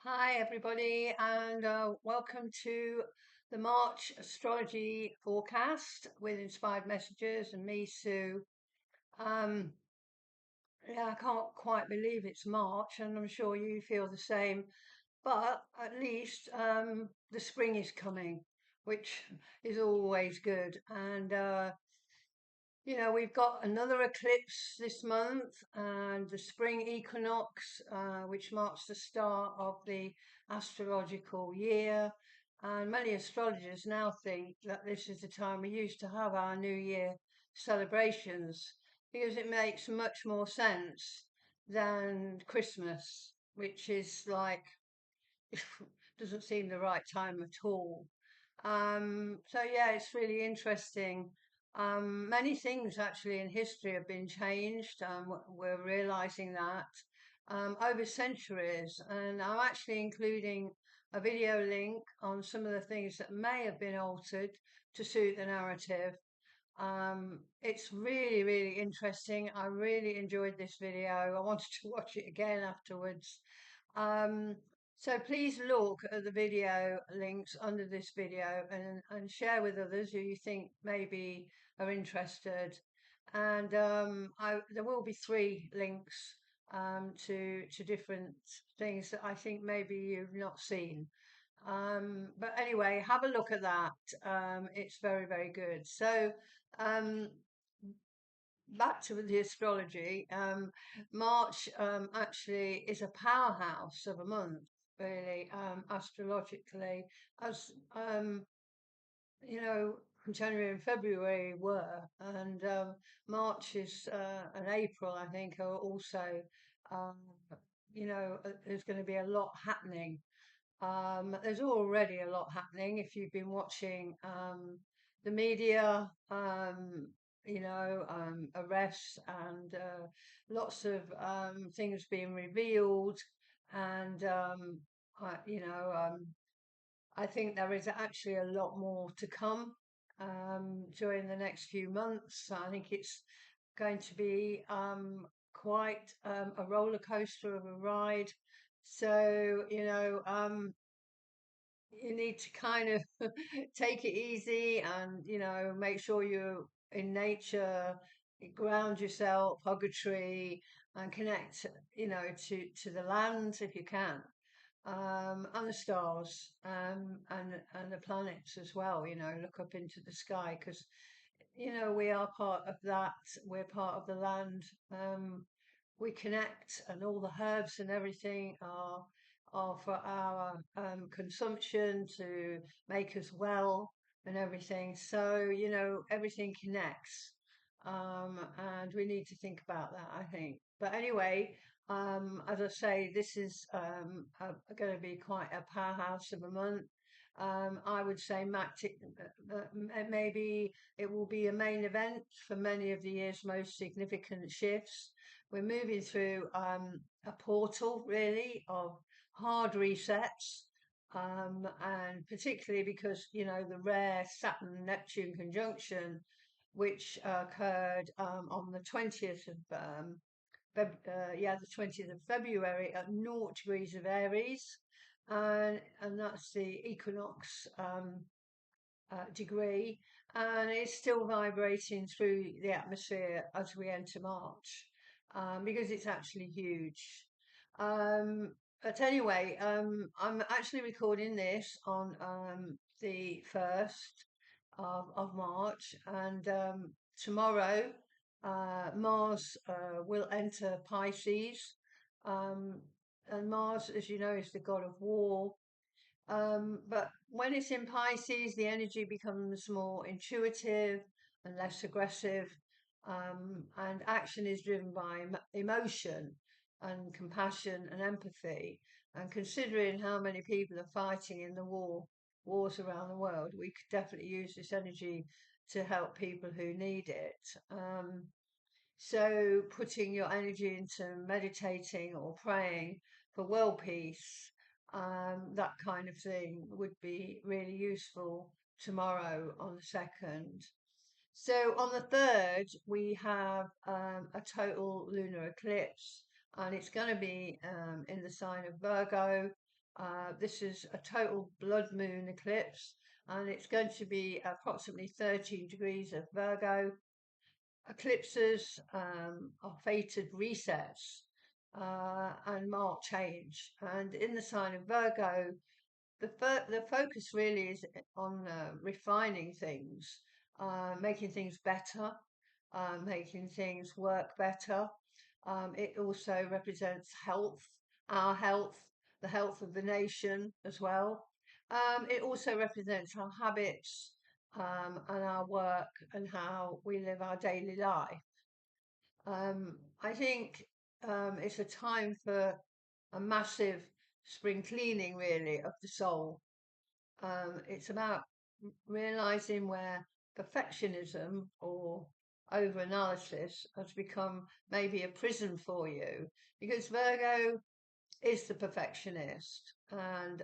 Hi, everybody, and welcome to the March astrology forecast with inspired messages and me, Sue. Um, yeah, I can't quite believe it's March, and I'm sure you feel the same, but at least the spring is coming, which is always good. And we've got another eclipse this month and the spring equinox, which marks the start of the astrological year. And many astrologers now think that this is the time we used to have our New Year celebrations because it makes much more sense than Christmas, which is like, doesn't seem the right time at all. So yeah, it's really interesting. Many things actually in history have been changed. We're realizing that over centuries, and I'm actually including a video link on some of the things that may have been altered to suit the narrative. It's really, really interesting. I really enjoyed this video. I wanted to watch it again afterwards. Um, so please look at the video links under this video and share with others who you think maybe are interested. And there will be three links to different things that I think maybe you've not seen. But anyway, have a look at that. It's very, very good. So um, back to the astrology. March actually is a powerhouse of a month, really, astrologically, as you know, January and February were, and March is and April, I think, are also, um, there's going to be a lot happening. There's already a lot happening if you've been watching the media, arrests and lots of things being revealed. And, I think there is actually a lot more to come during the next few months. I think it's going to be quite a roller coaster of a ride. So, you need to kind of take it easy and make sure you're in nature, ground yourself, hug a tree, and connect to the land if you can, and the stars, and the planets as well. Look up into the sky because we are part of that. We're part of the land. We connect, and all the herbs and everything are for our consumption to make us well and everything. So everything connects, and we need to think about that, I think. But anyway, as I say, this is going to be quite a powerhouse of a month. I would say maybe it will be a main event for many of the year's most significant shifts. We're moving through a portal, really, of hard resets, and particularly because, the rare Saturn Neptune conjunction, which occurred on the 20th of the 20th of February at 0 degrees of Aries, and that's the equinox degree, and it's still vibrating through the atmosphere as we enter March, because it's actually huge. But anyway, I'm actually recording this on the 1st of March, and tomorrow Mars will enter Pisces. Um, and Mars, as you know, is the god of war. But when it's in Pisces, the energy becomes more intuitive and less aggressive, and action is driven by emotion and compassion and empathy. And considering how many people are fighting in the wars around the world, we could definitely use this energy to help people who need it. So putting your energy into meditating or praying for world peace, that kind of thing would be really useful tomorrow on the 2nd. So on the 3rd, we have a total lunar eclipse, and it's going to be in the sign of Virgo. This is a total blood moon eclipse, and it's going to be approximately 13 degrees of Virgo. Eclipses are fated resets and mark change. And in the sign of Virgo, the focus really is on refining things, making things better, making things work better. It also represents health, our health, the health of the nation as well. It also represents our habits and our work and how we live our daily life. I think it's a time for a massive spring cleaning, really, of the soul. It's about realizing where perfectionism or over-analysis has become maybe a prison for you, because Virgo is the perfectionist, and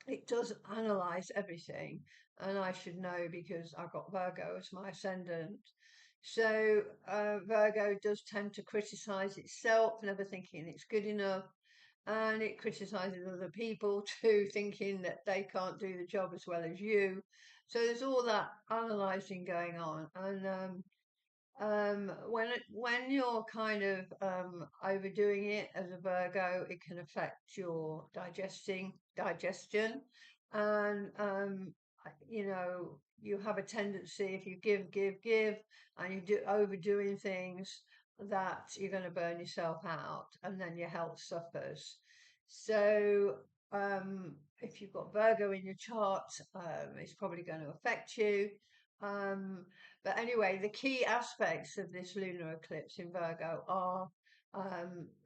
it does analyze everything, and I should know because I've got Virgo as my ascendant. So Virgo does tend to criticize itself, never thinking it's good enough, and it criticizes other people too, thinking that they can't do the job as well as you. So there's all that analyzing going on, and when you're kind of overdoing it as a Virgo, it can affect your digestion, and you know, you have a tendency, if you give, and you do overdoing things, that you're going to burn yourself out, and then your health suffers. So if you've got Virgo in your chart, it's probably going to affect you. Um, but anyway, the key aspects of this lunar eclipse in Virgo are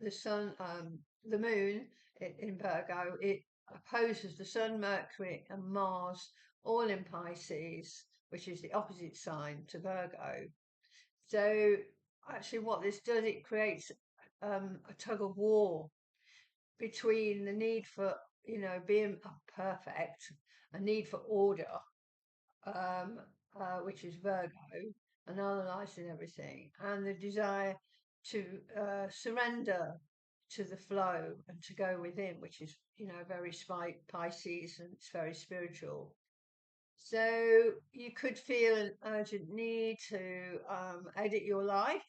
the sun, the moon in Virgo. It opposes the sun, Mercury, and Mars, all in Pisces, which is the opposite sign to Virgo. So actually, what this does, it creates a tug of war between the need for, you know, being perfect, a need for order, um, which is Virgo, and analysing everything, and the desire to surrender to the flow and to go within, which is, you know, very Pisces, and it's very spiritual. So you could feel an urgent need to edit your life.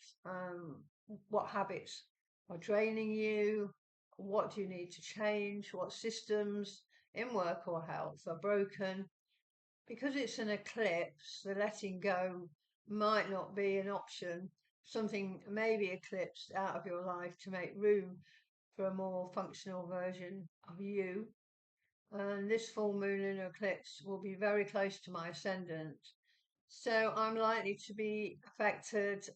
What habits are draining you? What do you need to change? What systems in work or health are broken? Because it's an eclipse, the letting go might not be an option. Something may be eclipsed out of your life to make room for a more functional version of you. And this full moon lunar eclipse will be very close to my ascendant. So I'm likely to be affected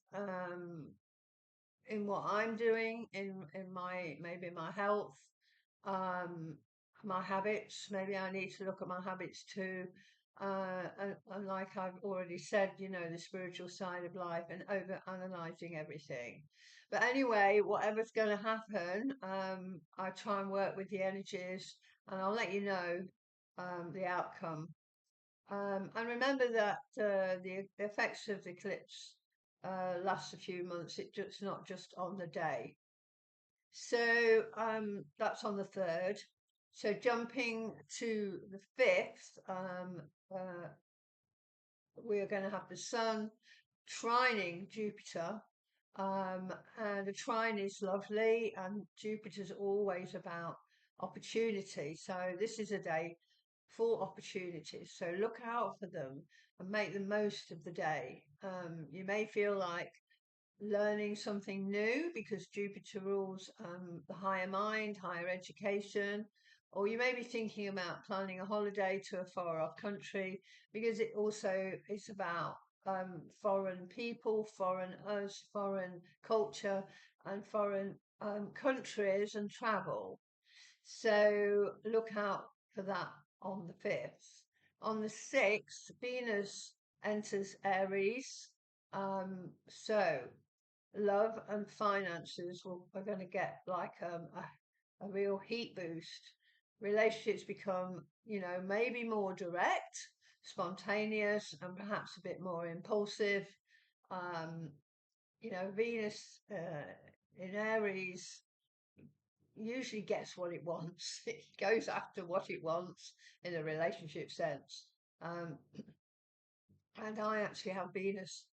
in what I'm doing, in my maybe my health, um, my habits. Maybe I need to look at my habits too. And like I've already said, you know, the spiritual side of life and over analyzing everything. But anyway, whatever's going to happen, I try and work with the energies, and I'll let you know the outcome. And remember that the effects of the eclipse lasts a few months. It's not just on the day. So that's on the 3rd. So jumping to the 5th, we are going to have the Sun trining Jupiter. And the trine is lovely, and Jupiter's always about opportunity. So this is a day for opportunities. So look out for them and make the most of the day. You may feel like learning something new because Jupiter rules the higher mind, higher education, or you may be thinking about planning a holiday to a far off country because it also is about foreign people, foreign us, foreign culture, and foreign countries and travel. So look out for that on the 5th. On the 6th, Venus enters Aries. So love and finances are going to get like a real heat boost. Relationships become, you know, maybe more direct, spontaneous, and perhaps a bit more impulsive. You know, Venus in Aries, usually gets what it wants. It goes after what it wants in a relationship sense. Um, and I actually have Venus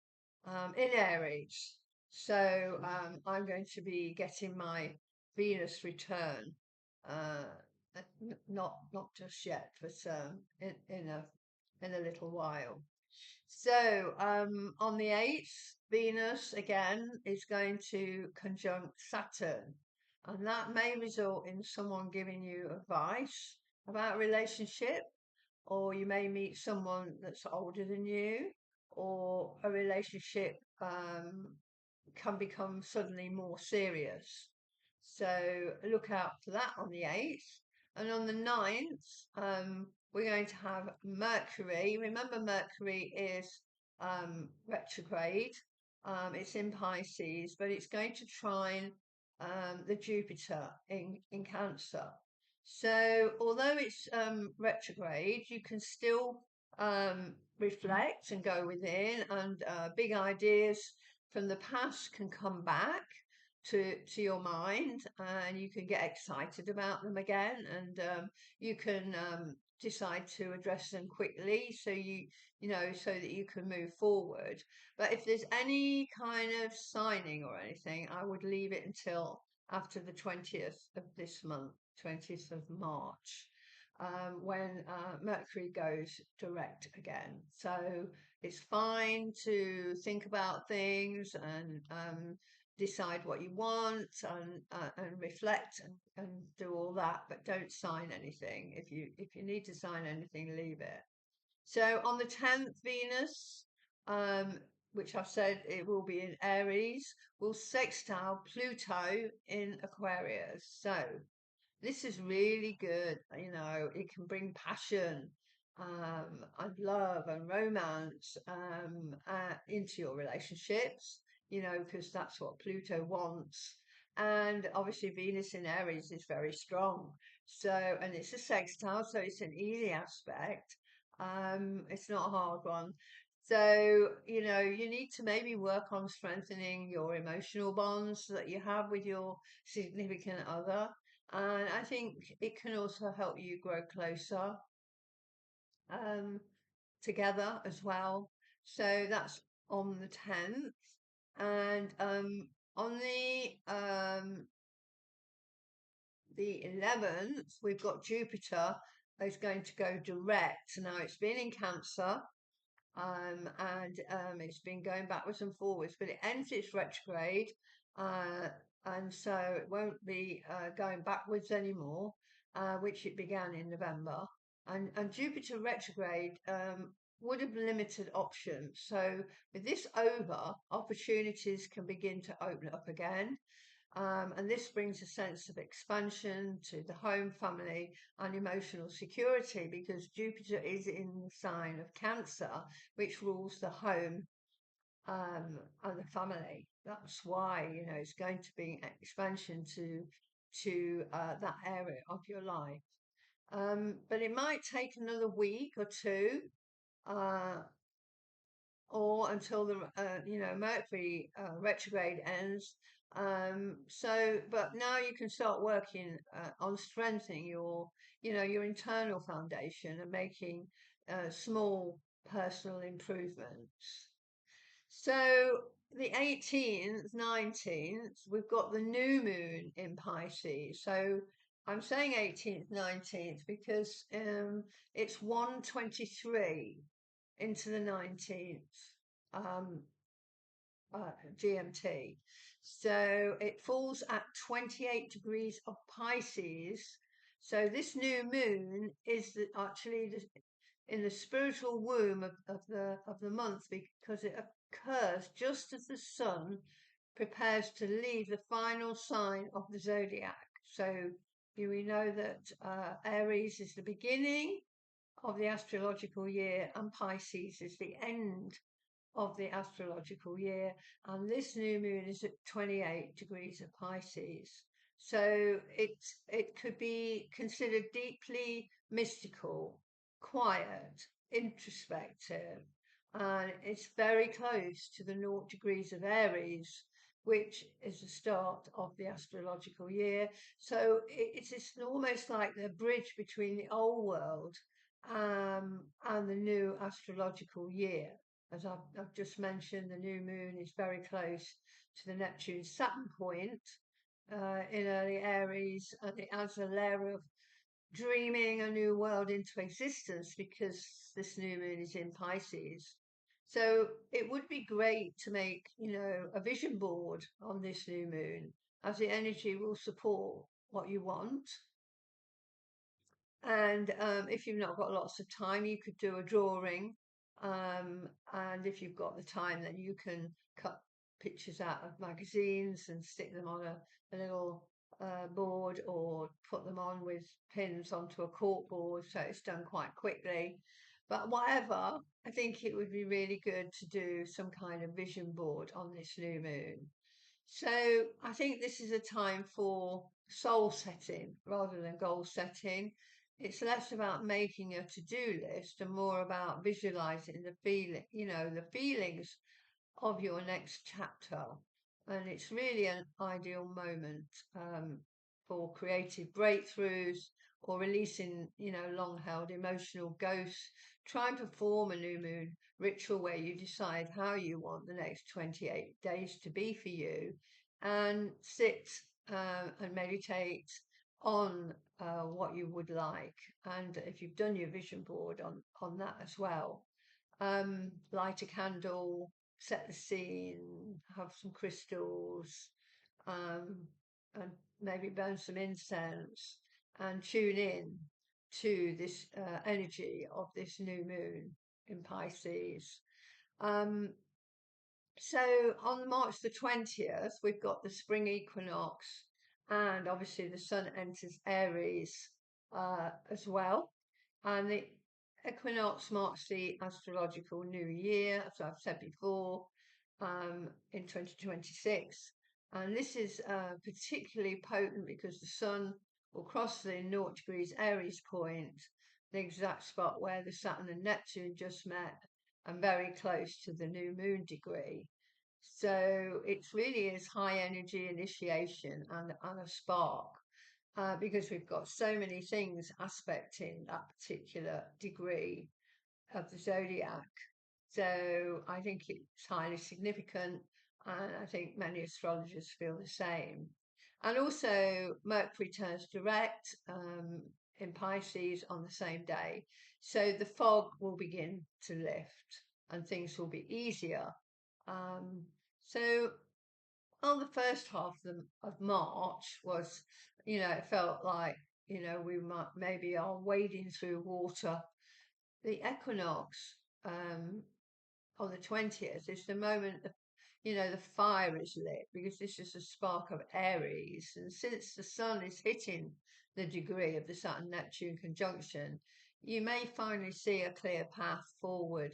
in Aries. So I'm going to be getting my Venus return. Not just yet, but in a little while. So on the 8th, Venus again is going to conjunct Saturn, and that may result in someone giving you advice about a relationship, or you may meet someone that's older than you, or a relationship can become suddenly more serious. So look out for that on the 8th. And on the 9th, we're going to have Mercury. Remember, Mercury is retrograde. It's in Pisces, but it's going to trine the Jupiter in Cancer. So although it's retrograde, you can still reflect and go within, and big ideas from the past can come back to your mind, and you can get excited about them again, and you can decide to address them quickly, so so that you can move forward. But if there's any kind of signing or anything, I would leave it until after the 20th of this month, 20th of March, when Mercury goes direct again. So it's fine to think about things and decide what you want and reflect and do all that, but don't sign anything. If you need to sign anything, leave it. So on the 10th, Venus, which I've said it will be in Aries, will sextile Pluto in Aquarius. So this is really good. It can bring passion and love and romance into your relationships, because that's what Pluto wants. And obviously, Venus in Aries is very strong. So, and it's a sextile, so it's an easy aspect. It's not a hard one. So, you need to maybe work on strengthening your emotional bonds that you have with your significant other. And I think it can also help you grow closer um, together as well. So that's on the 10th. And on the 11th, we've got Jupiter is going to go direct. Now it's been in Cancer, and it's been going backwards and forwards, but it ends its retrograde, uh, and so it won't be going backwards anymore, which it began in November. And Jupiter retrograde would have limited options. So with this over, opportunities can begin to open up again. And this brings a sense of expansion to the home, family, and emotional security, because Jupiter is in the sign of Cancer, which rules the home and the family. That's why it's going to be expansion to that area of your life. But it might take another week or two. Or until the Mercury retrograde ends. But now you can start working on strengthening your internal foundation and making small personal improvements. So the 18th, 19th, we've got the new moon in Pisces. So I'm saying 18th, 19th because it's 1:23 into the 19th um, GMT. So it falls at 28 degrees of Pisces. So this new moon is actually in the spiritual womb of the month, because it occurs just as the sun prepares to leave the final sign of the zodiac. So we know that Aries is the beginning of the astrological year, and Pisces is the end of the astrological year. And this new moon is at 28 degrees of Pisces. So it could be considered deeply mystical, quiet, introspective, and it's very close to the 0 degrees of Aries. which is the start of the astrological year. So it's almost like the bridge between the old world and the new astrological year. As I've just mentioned, the new moon is very close to the Neptune Saturn point in early Aries, and it adds a layer of dreaming a new world into existence because this new moon is in Pisces. So it would be great to make, a vision board on this new moon, as the energy will support what you want. And if you've not got lots of time, you could do a drawing. And if you've got the time, then you can cut pictures out of magazines and stick them on a little board, or put them on with pins onto a cork board, so it's done quite quickly. But whatever, I think it would be really good to do some kind of vision board on this new moon. So I think this is a time for soul setting rather than goal setting. It's less about making a to-do list and more about visualizing the feelings of your next chapter. And it's really an ideal moment for creative breakthroughs or releasing, long held emotional ghosts. Try and perform a new moon ritual where you decide how you want the next 28 days to be for you, and sit and meditate on what you would like. And if you've done your vision board on that as well, light a candle, set the scene, have some crystals, um, and maybe burn some incense and tune in to this energy of this new moon in Pisces. Um, so on March the 20th, we've got the spring equinox, and obviously the sun enters Aries as well. And the equinox marks the astrological new year, as I've said before, in 2026. And this is particularly potent because the sun will cross the 0 degrees Aries point, the exact spot where the Saturn and Neptune just met, and very close to the new moon degree. So it really is high energy initiation and a spark, because we've got so many things aspecting that particular degree of the zodiac. So I think it's highly significant, and I think many astrologers feel the same. And also, Mercury turns direct in Pisces on the same day. So the fog will begin to lift and things will be easier. So on the first half of March was, it felt like, we might maybe are wading through water. The equinox on the 20th is the moment the fire is lit, because this is a spark of Aries. And since the sun is hitting the degree of the Saturn Neptune conjunction, you may finally see a clear path forward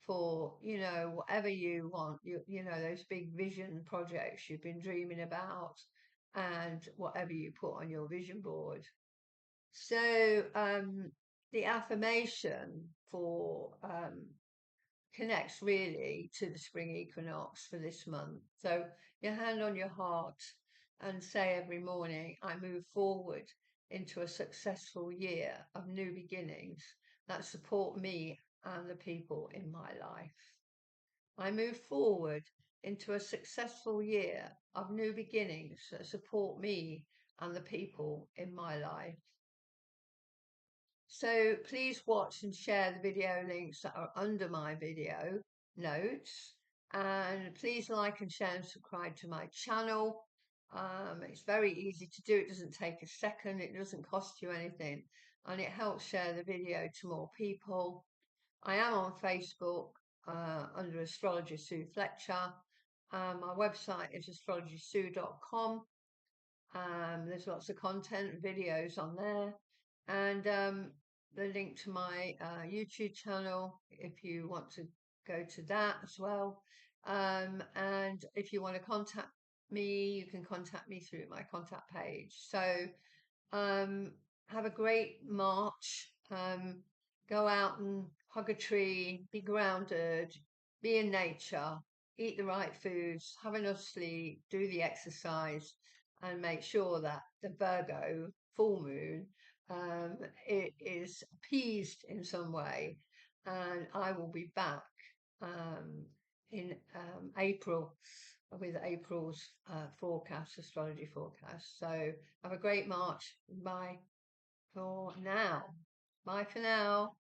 for whatever you want, those big vision projects you've been dreaming about, and whatever you put on your vision board. So the affirmation for connects really to the spring equinox for this month. So your hand on your heart and say every morning, I move forward into a successful year of new beginnings that support me and the people in my life. I move forward into a successful year of new beginnings that support me and the people in my life. So please watch and share the video links that are under my video notes. And please like and share and subscribe to my channel. It's very easy to do. It doesn't take a second. It doesn't cost you anything. And it helps share the video to more people. I am on Facebook under Astrologer Sue Fletcher. My website is astrologysue.com. There's lots of content, videos on there, and the link to my YouTube channel if you want to go to that as well. And if you want to contact me, you can contact me through my contact page. So have a great March. Go out and hug a tree, be grounded, be in nature, eat the right foods, have enough sleep, do the exercise, and make sure that the Virgo full moon it is appeased in some way. And I will be back um, in April with April's forecast, astrology forecast. So have a great March. Bye for now. Bye for now.